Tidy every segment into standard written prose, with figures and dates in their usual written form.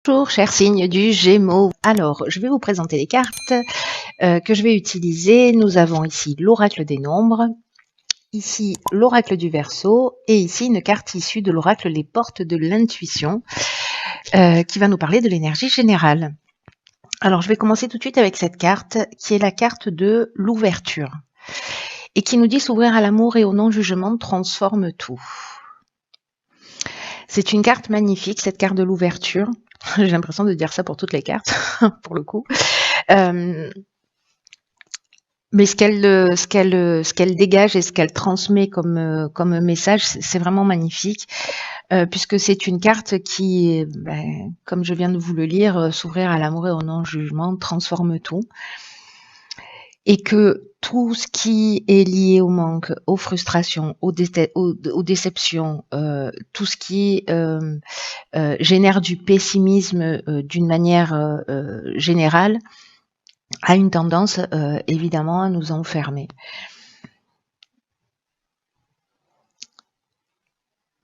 Bonjour, chers signes du Gémeaux. Alors, je vais vous présenter les cartes que je vais utiliser. Nous avons ici l'oracle des nombres, ici l'oracle du Verseau et ici une carte issue de l'oracle Les Portes de l'Intuition qui va nous parler de l'énergie générale. Alors, je vais commencer tout de suite avec cette carte qui est la carte de l'ouverture et qui nous dit s'ouvrir à l'amour et au non-jugement transforme tout. C'est une carte magnifique, cette carte de l'ouverture. J'ai l'impression de dire ça pour toutes les cartes, pour le coup. Mais ce qu'elle dégage et ce qu'elle transmet comme message, c'est vraiment magnifique, puisque c'est une carte qui, comme je viens de vous le lire, s'ouvrir à l'amour et au non-jugement transforme tout. Et que tout ce qui est lié au manque, aux frustrations, aux déceptions, tout ce qui génère du pessimisme d'une manière générale, a une tendance évidemment à nous enfermer.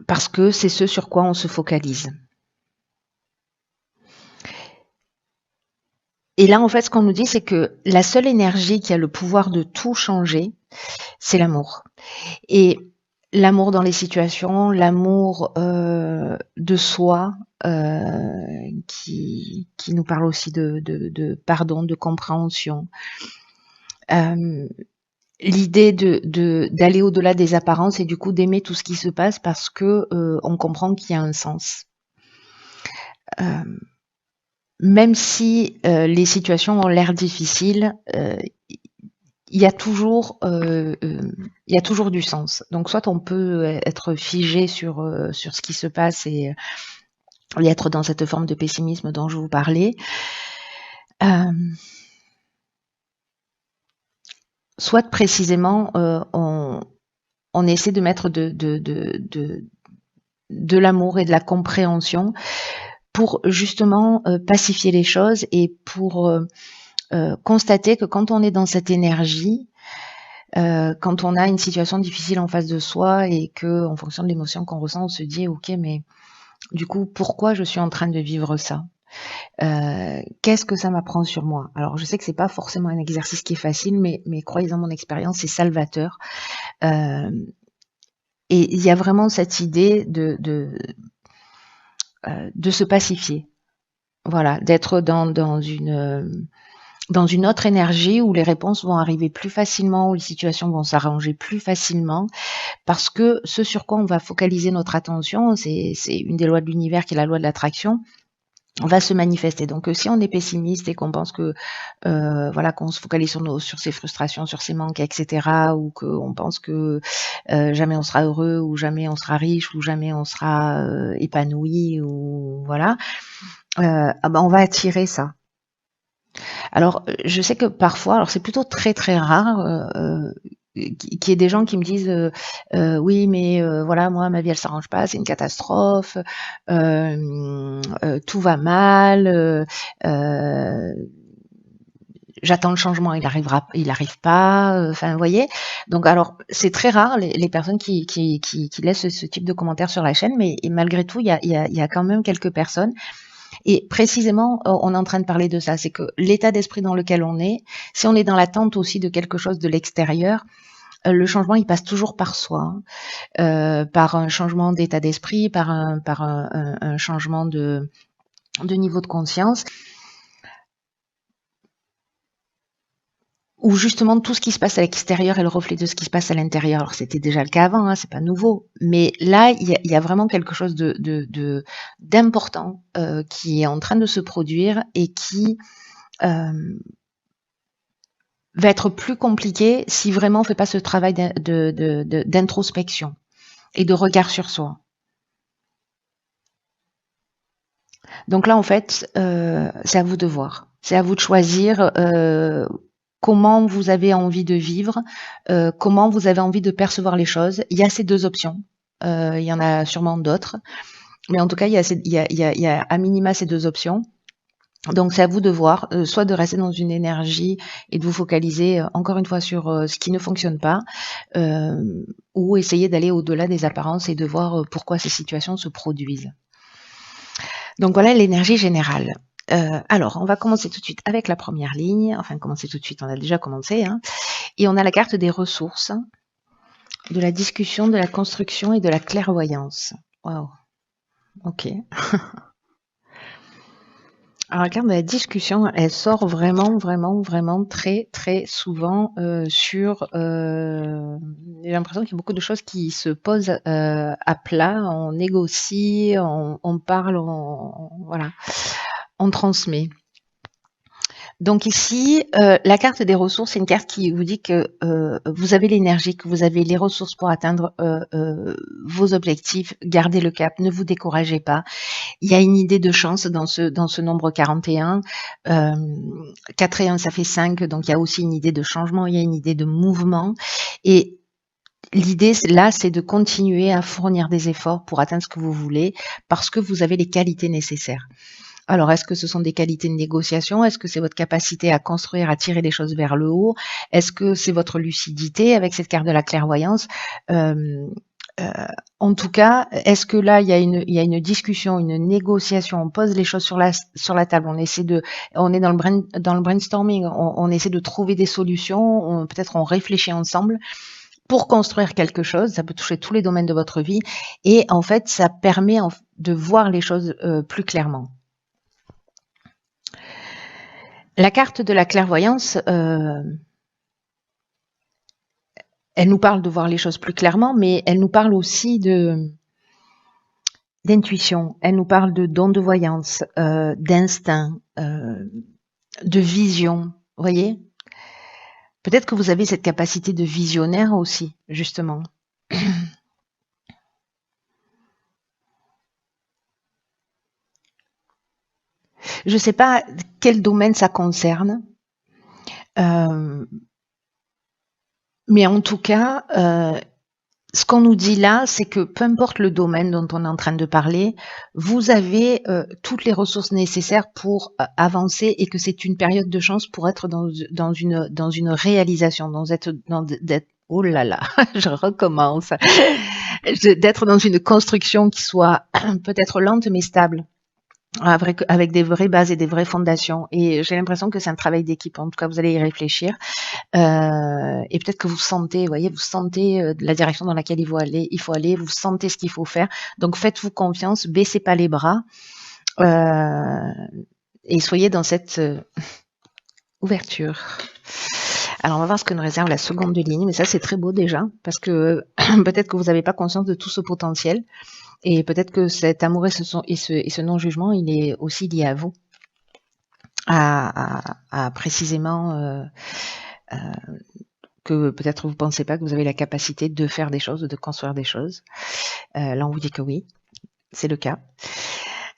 Parce que c'est ce sur quoi on se focalise. Et là, en fait, ce qu'on nous dit, c'est que la seule énergie qui a le pouvoir de tout changer, c'est l'amour. Et l'amour dans les situations, l'amour de soi, qui nous parle aussi de pardon, de compréhension. L'idée d'aller au-delà des apparences et du coup d'aimer tout ce qui se passe parce que on comprend qu'il y a un sens. Même si les situations ont l'air difficiles, il y a toujours du sens. Donc soit on peut être figé sur ce qui se passe et être dans cette forme de pessimisme dont je vous parlais. Soit précisément on essaie de mettre de l'amour et de la compréhension pour justement pacifier les choses et pour constater que quand on est dans cette énergie, quand on a une situation difficile en face de soi et que, en fonction de l'émotion qu'on ressent, on se dit ok, mais du coup, pourquoi je suis en train de vivre ça ? Qu'est-ce que ça m'apprend sur moi ? Alors, je sais que c'est pas forcément un exercice qui est facile, mais croyez en mon expérience, c'est salvateur. Et il y a vraiment cette idée de se pacifier. Voilà, d'être dans une autre énergie où les réponses vont arriver plus facilement, où les situations vont s'arranger plus facilement, parce que ce sur quoi on va focaliser notre attention, c'est une des lois de l'univers qui est la loi de l'attraction, va se manifester. Donc si on est pessimiste et qu'on pense que qu'on se focalise sur ses frustrations, sur ses manques, etc., ou qu'on pense que jamais on sera heureux, ou jamais on sera riche, ou jamais on sera épanoui, ou voilà, on va attirer ça. Alors, je sais que parfois, alors c'est plutôt très très rare qu'il y ait des gens qui me disent oui, mais voilà, moi ma vie elle s'arrange pas, c'est une catastrophe, tout va mal, j'attends le changement, il arrive pas, enfin vous voyez. Donc alors c'est très rare les personnes qui laissent ce type de commentaires sur la chaîne, mais malgré tout il y a quand même quelques personnes. Et précisément, on est en train de parler de ça, c'est que l'état d'esprit dans lequel on est, si on est dans l'attente aussi de quelque chose de l'extérieur, le changement, il passe toujours par soi, par un changement d'état d'esprit, par un changement de niveau de conscience, où justement tout ce qui se passe à l'extérieur est le reflet de ce qui se passe à l'intérieur. Alors c'était déjà le cas avant, hein, c'est pas nouveau, mais là il y a vraiment quelque chose d'important qui est en train de se produire et qui va être plus compliqué si vraiment on fait pas ce travail d'introspection et de regard sur soi. Donc là en fait c'est à vous de voir, c'est à vous de choisir comment vous avez envie de vivre, comment vous avez envie de percevoir les choses. Il y a ces deux options. Il y en a sûrement d'autres. Mais en tout cas, il y a à minima ces deux options. Donc c'est à vous de voir, soit de rester dans une énergie et de vous focaliser encore une fois sur ce qui ne fonctionne pas, ou essayer d'aller au-delà des apparences et de voir pourquoi ces situations se produisent. Donc voilà l'énergie générale. Alors, on va commencer tout de suite avec la première ligne. Enfin, commencer tout de suite, on a déjà commencé. Hein. Et on a la carte des ressources, de la discussion, de la construction et de la clairvoyance. Waouh. Ok. Alors, la carte de la discussion, elle sort vraiment très, très souvent sur... j'ai l'impression qu'il y a beaucoup de choses qui se posent à plat, on négocie, on parle, voilà, on transmet. Donc ici, la carte des ressources, c'est une carte qui vous dit que vous avez l'énergie, que vous avez les ressources pour atteindre vos objectifs, gardez le cap, ne vous découragez pas. Il y a une idée de chance dans ce nombre 41. 4 et 1, ça fait 5, donc il y a aussi une idée de changement, il y a une idée de mouvement. Et l'idée, là, c'est de continuer à fournir des efforts pour atteindre ce que vous voulez, parce que vous avez les qualités nécessaires. Alors, est-ce que ce sont des qualités de négociation? Est-ce que c'est votre capacité à construire, à tirer les choses vers le haut? Est-ce que c'est votre lucidité avec cette carte de la clairvoyance? En tout cas, est-ce que là, il y a une discussion, une négociation, on pose les choses sur la table, on est dans le brainstorming, on essaie de trouver des solutions, peut-être on réfléchit ensemble pour construire quelque chose, ça peut toucher tous les domaines de votre vie, et en fait, ça permet de voir les choses plus clairement. La carte de la clairvoyance, elle nous parle de voir les choses plus clairement, mais elle nous parle aussi d'intuition, elle nous parle de don de voyance, d'instinct, de vision, vous voyez? Peut-être que vous avez cette capacité de visionnaire aussi, justement. Je ne sais pas quel domaine ça concerne, mais en tout cas, ce qu'on nous dit là, c'est que peu importe le domaine dont on est en train de parler, vous avez toutes les ressources nécessaires pour avancer et que c'est une période de chance pour être dans une réalisation, oh là là, je recommence, d'être dans une construction qui soit peut-être lente mais stable. Avec des vraies bases et des vraies fondations. Et j'ai l'impression que c'est un travail d'équipe. En tout cas, vous allez y réfléchir. Et peut-être que vous sentez, vous sentez la direction dans laquelle il faut aller, vous sentez ce qu'il faut faire. Donc, faites-vous confiance, baissez pas les bras et soyez dans cette ouverture. Alors, on va voir ce que nous réserve la seconde ligne. Mais ça, c'est très beau déjà, parce que peut-être que vous n'avez pas conscience de tout ce potentiel. Et peut-être que cet amour et ce non-jugement, il est aussi lié à vous, à précisément que peut-être vous ne pensez pas que vous avez la capacité de faire des choses, de construire des choses. Là, on vous dit que oui, c'est le cas.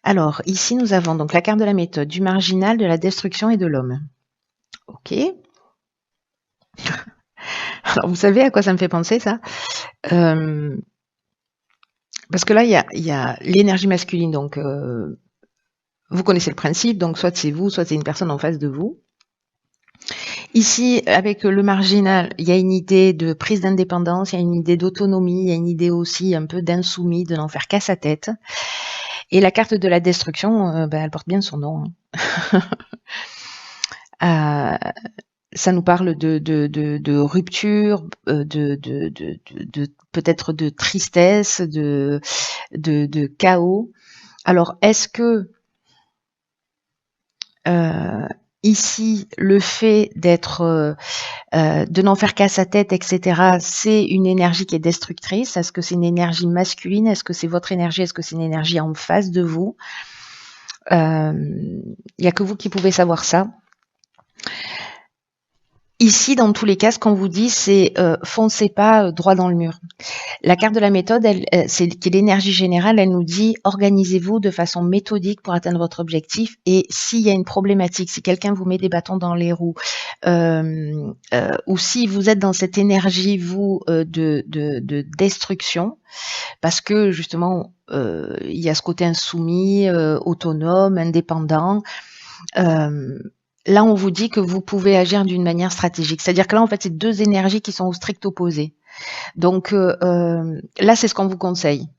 Alors, ici, nous avons donc la carte de la méthode, du marginal, de la destruction et de l'homme. Ok. Alors, vous savez à quoi ça me fait penser, ça? Parce que là, il y a l'énergie masculine, donc vous connaissez le principe, donc soit c'est vous, soit c'est une personne en face de vous. Ici, avec le marginal, il y a une idée de prise d'indépendance, il y a une idée d'autonomie, il y a une idée aussi un peu d'insoumis, de n'en faire qu'à sa tête. Et la carte de la destruction, elle porte bien son nom. Ça nous parle de rupture, de peut-être de tristesse, de chaos. Alors, est-ce que ici, le fait de n'en faire qu'à sa tête, etc., c'est une énergie qui est destructrice? Est-ce que c'est une énergie masculine? Est-ce que c'est votre énergie? Est-ce que c'est une énergie en face de vous? Il n'y a que vous qui pouvez savoir ça. Ici, dans tous les cas, ce qu'on vous dit, c'est foncez pas droit dans le mur. La carte de la méthode, c'est qui est l'énergie générale, elle nous dit organisez-vous de façon méthodique pour atteindre votre objectif. Et s'il y a une problématique, si quelqu'un vous met des bâtons dans les roues, ou si vous êtes dans cette énergie, vous, de destruction, parce que justement, il y a ce côté insoumis, autonome, indépendant. Là, on vous dit que vous pouvez agir d'une manière stratégique. C'est-à-dire que là, en fait, c'est deux énergies qui sont au strict opposé. Donc là, c'est ce qu'on vous conseille.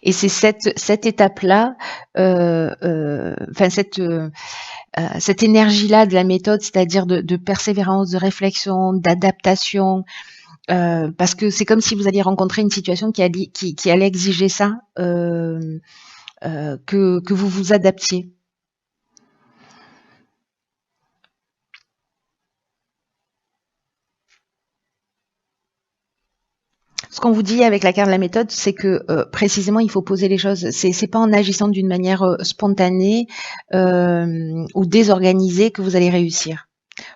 Et c'est cette étape-là, enfin cette énergie-là de la méthode, c'est-à-dire de persévérance, de réflexion, d'adaptation, parce que c'est comme si vous alliez rencontrer une situation qui allait exiger ça, que vous vous adaptiez. Ce qu'on vous dit avec la carte de la méthode, c'est que précisément, il faut poser les choses. C'est pas en agissant d'une manière spontanée ou désorganisée que vous allez réussir.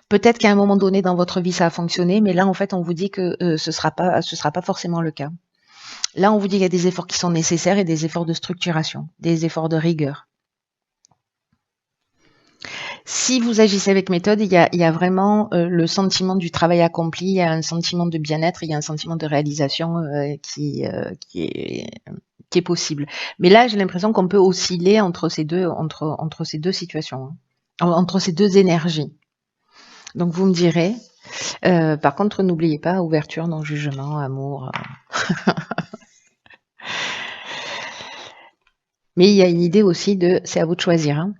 Peut-être qu'à un moment donné dans votre vie, ça a fonctionné, mais là, en fait, on vous dit que ce sera pas forcément le cas. Là, on vous dit qu'il y a des efforts qui sont nécessaires et des efforts de structuration, des efforts de rigueur. Si vous agissez avec méthode, il y a vraiment le sentiment du travail accompli, il y a un sentiment de bien-être, il y a un sentiment de réalisation qui est possible. Mais là, j'ai l'impression qu'on peut osciller entre ces deux situations, hein, entre ces deux énergies. Donc vous me direz. Par contre, n'oubliez pas ouverture, non-jugement, amour. Mais il y a une idée aussi de c'est à vous de choisir. Hein.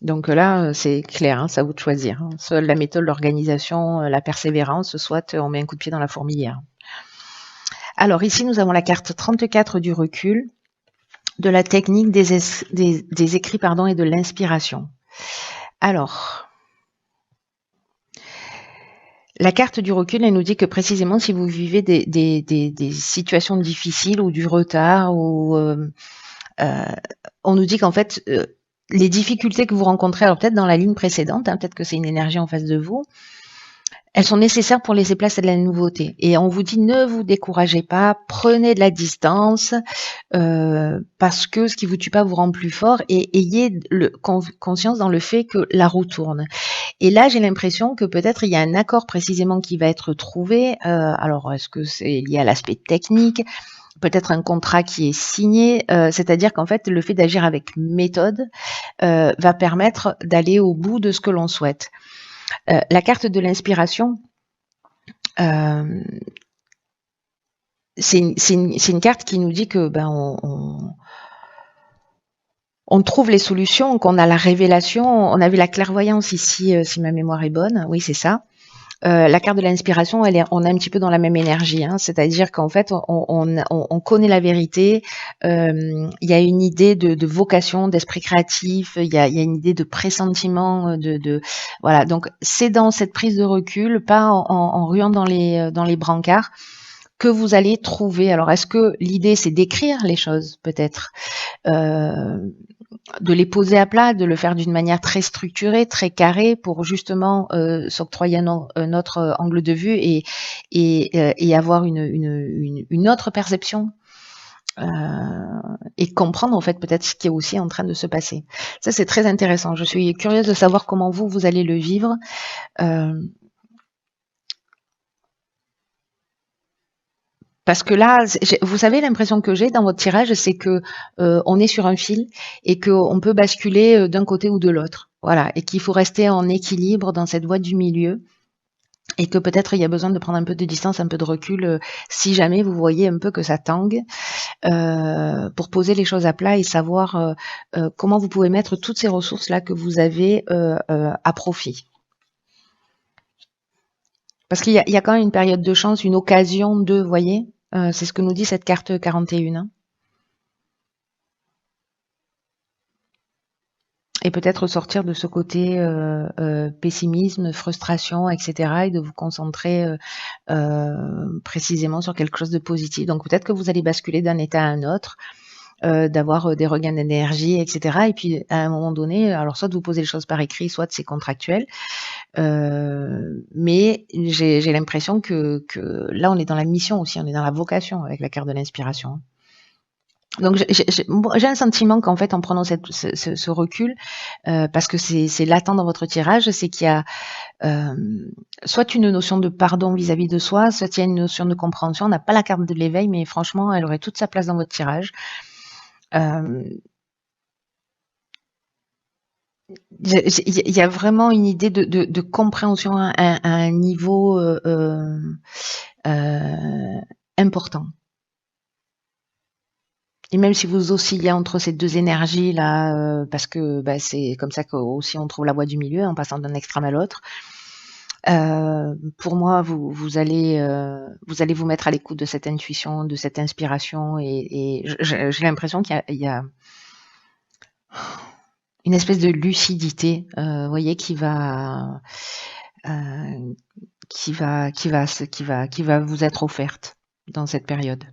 Donc là, c'est clair, hein, c'est à vous de choisir. Hein. Soit la méthode, l'organisation, la persévérance, soit on met un coup de pied dans la fourmilière. Alors ici, nous avons la carte 34 du recul, de la technique des écrits et de l'inspiration. Alors, la carte du recul, elle nous dit que précisément si vous vivez des situations difficiles ou du retard, ou on nous dit qu'en fait, les difficultés que vous rencontrez, alors peut-être dans la ligne précédente, hein, peut-être que c'est une énergie en face de vous, elles sont nécessaires pour laisser place à de la nouveauté. Et on vous dit ne vous découragez pas, prenez de la distance, parce que ce qui vous tue pas vous rend plus fort, et ayez conscience dans le fait que la roue tourne. Et là, j'ai l'impression que peut-être il y a un accord précisément qui va être trouvé. Alors, est-ce que c'est lié à l'aspect technique ? Peut-être un contrat qui est signé, c'est-à-dire qu'en fait, le fait d'agir avec méthode va permettre d'aller au bout de ce que l'on souhaite. La carte de l'inspiration, c'est une carte qui nous dit que on trouve les solutions, qu'on a la révélation. On avait la clairvoyance ici, si ma mémoire est bonne. Oui, c'est ça. La carte de l'inspiration, on est un petit peu dans la même énergie, hein, c'est-à-dire qu'en fait, on connaît la vérité. Il y a une idée de vocation, d'esprit créatif. Il y a une idée de pressentiment, voilà. Donc, c'est dans cette prise de recul, pas en ruant dans les brancards, que vous allez trouver. Alors, est-ce que l'idée, c'est d'écrire les choses, peut-être, de les poser à plat, de le faire d'une manière très structurée, très carrée, pour justement s'octroyer un autre angle de vue et avoir une autre perception et comprendre en fait peut-être ce qui est aussi en train de se passer. Ça, c'est très intéressant. Je suis curieuse de savoir comment vous allez le vivre. Parce que là, vous savez, l'impression que j'ai dans votre tirage, c'est que on est sur un fil et qu'on peut basculer d'un côté ou de l'autre. Voilà, et qu'il faut rester en équilibre dans cette voie du milieu. Et que peut-être il y a besoin de prendre un peu de distance, un peu de recul, si jamais vous voyez un peu que ça tangue, pour poser les choses à plat et savoir comment vous pouvez mettre toutes ces ressources-là que vous avez à profit. Parce qu'il y a quand même une période de chance, une occasion de, vous voyez, c'est ce que nous dit cette carte 41. Hein. Et peut-être sortir de ce côté pessimisme, frustration, etc. et de vous concentrer précisément sur quelque chose de positif. Donc peut-être que vous allez basculer d'un état à un autre, d'avoir des regains d'énergie, etc. Et puis à un moment donné, alors soit vous posez les choses par écrit, soit c'est contractuel. Mais j'ai l'impression que là, on est dans la mission aussi, on est dans la vocation avec la carte de l'inspiration. Donc j'ai un sentiment qu'en fait, en prenant ce recul, parce que c'est latent dans votre tirage, c'est qu'il y a soit une notion de pardon vis-à-vis de soi, soit il y a une notion de compréhension. On n'a pas la carte de l'éveil, mais franchement, elle aurait toute sa place dans votre tirage. Il y a vraiment une idée de compréhension à un niveau important. Et même si vous oscillez entre ces 2 énergies-là, parce que, bah, c'est comme ça qu'aussi on trouve la voie du milieu en passant d'un extrême à l'autre. Pour moi, vous allez vous mettre à l'écoute de cette intuition, de cette inspiration et j'ai l'impression qu'il y a une espèce de lucidité, vous voyez, heu, qui va vous être offerte dans cette période.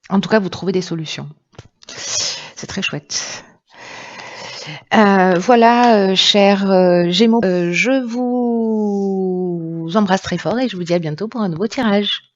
En tout cas, vous trouvez des solutions. C'est très chouette. Voilà, chers Gémeaux, je vous embrasse très fort et je vous dis à bientôt pour un nouveau tirage.